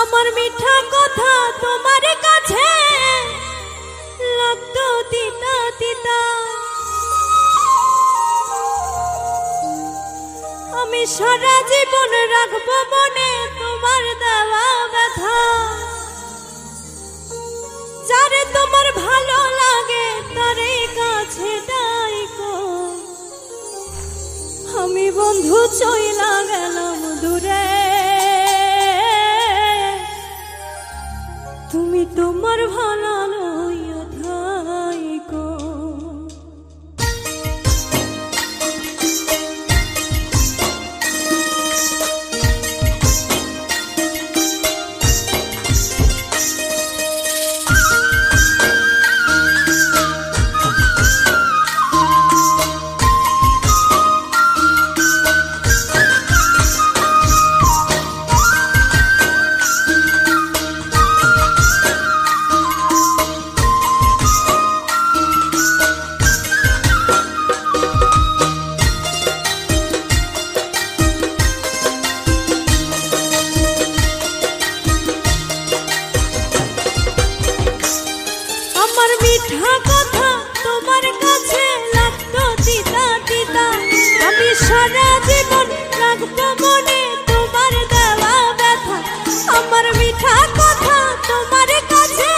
আমার মিঠা কথা তোমার কাছে লাগতো তিতা তিতা, আমি সারা জীবন রাখবো মনে তোমার দেওয়া ব্যথা। যারে তোমার ভালো লাগে তারে কাছে ডাইকো, আমি বন্ধু চইলা গেলাম দূরে, তুমি তোমার ভালো লইয়া থাইকো। মিঠা কথা তোমার কাছে লাগতো তিতা তিতা, আমি সারা জীবন রাখবো মনে তোমার দেওয়া ব্যথা। আমার মিঠা কথা তোমার কাছে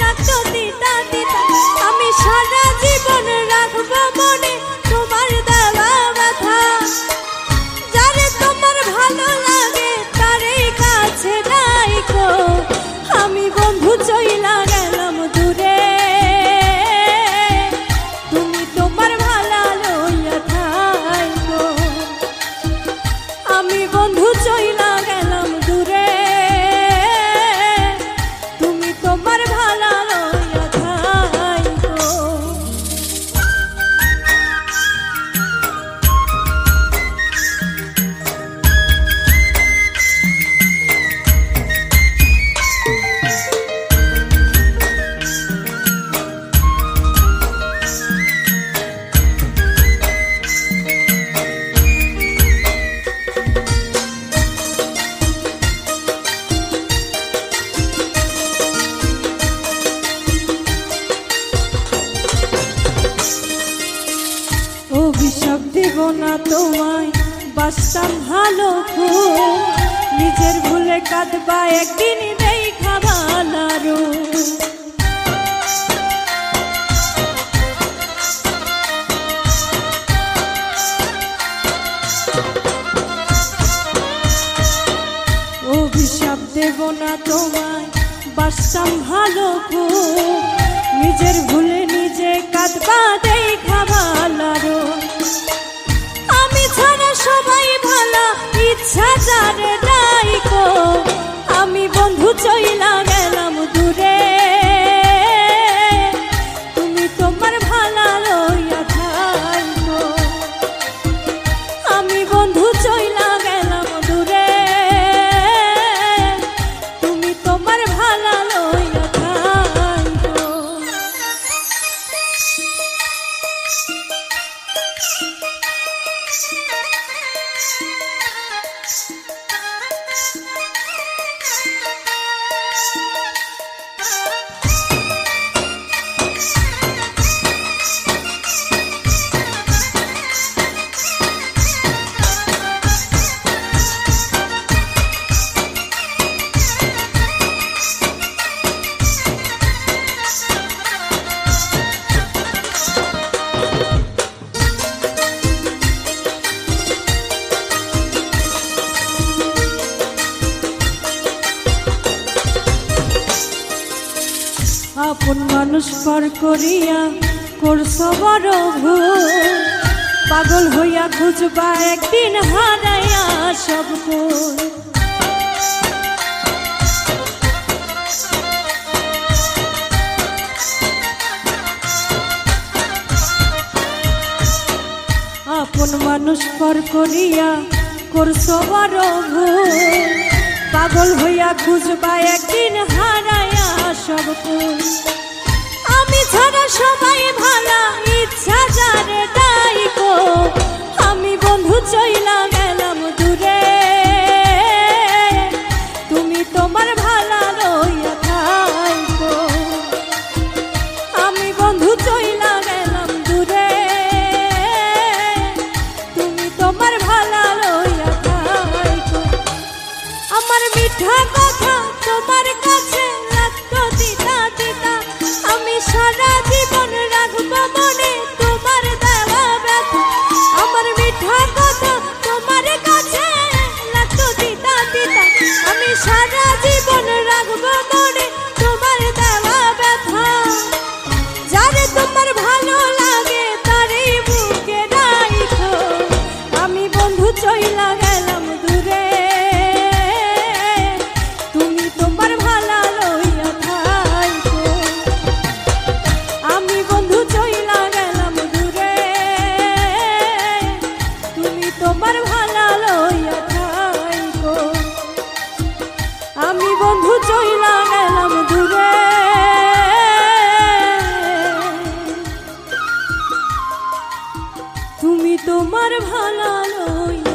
লাগতো তিতা তিতা, আমি সারা জীবন রাখবো মনে তোমার দেওয়া ব্যথা। যারে তোমার ভালো লাগে তারে কাছে ডাইকো, আমি বন্ধু চইলা গেলাম দূরে, চইলা গেলাম দূরে, তুমি তোমার ভালো লইয়া থাইকো। অভিশাপ দেব না তোমায়, বাসতাম ভালো খুব, নিজের ভুলে কাঁদবা একদিন দেখা ভালো। অভিশাপ দেব না তোমায়, বাসতাম ভালো খুব, নিজের ভুলে নিজে কাঁদবা দেখা ভালো। আমি ছাড়া সবাই ভালো, ইচ্ছা যারে ডাইকো, আমি বন্ধু চইলা গেলাম দূরে, তুমি তোমার ভালো লইয়া থাইকো। আমি বন্ধু চইলা গেলাম দূরে, তুমি তোমার ভালো লইয়া থাইকো। আপন মানুষ পর করিয়া করছো বড় ভুল, পাগল হইয়া খুঁজবা একদিন হারাইয়া সব কুল। আপন মানুষ পর করিয়া করছো বড় ভুল, পাগল হইয়া খুঁজবা একদিন হারাইয়া সব কুল। আমি ছাড়া সবাই ভালো, ইচ্ছা যারে ডাইকো, আমি বন্ধু চইলা গেলাম দূরে, তুমি তোমার সারা জীবন রাখবো মনে তোমার দেওয়া ব্যথা। যারে তোমার ভালো লাগে তারই বুকে রাখো। আমি বন্ধু চইলা গেলাম দূরে, তুমি তোমার ভালা লইয়া থাইকো। আমি বন্ধু চইলা গেলাম দূরে, তুমি তোমার ভালা লইয়া থাইকো। আমি বন্ধু চইলা গেলাম দূরে, তুমি তোমার ভালা লইয়া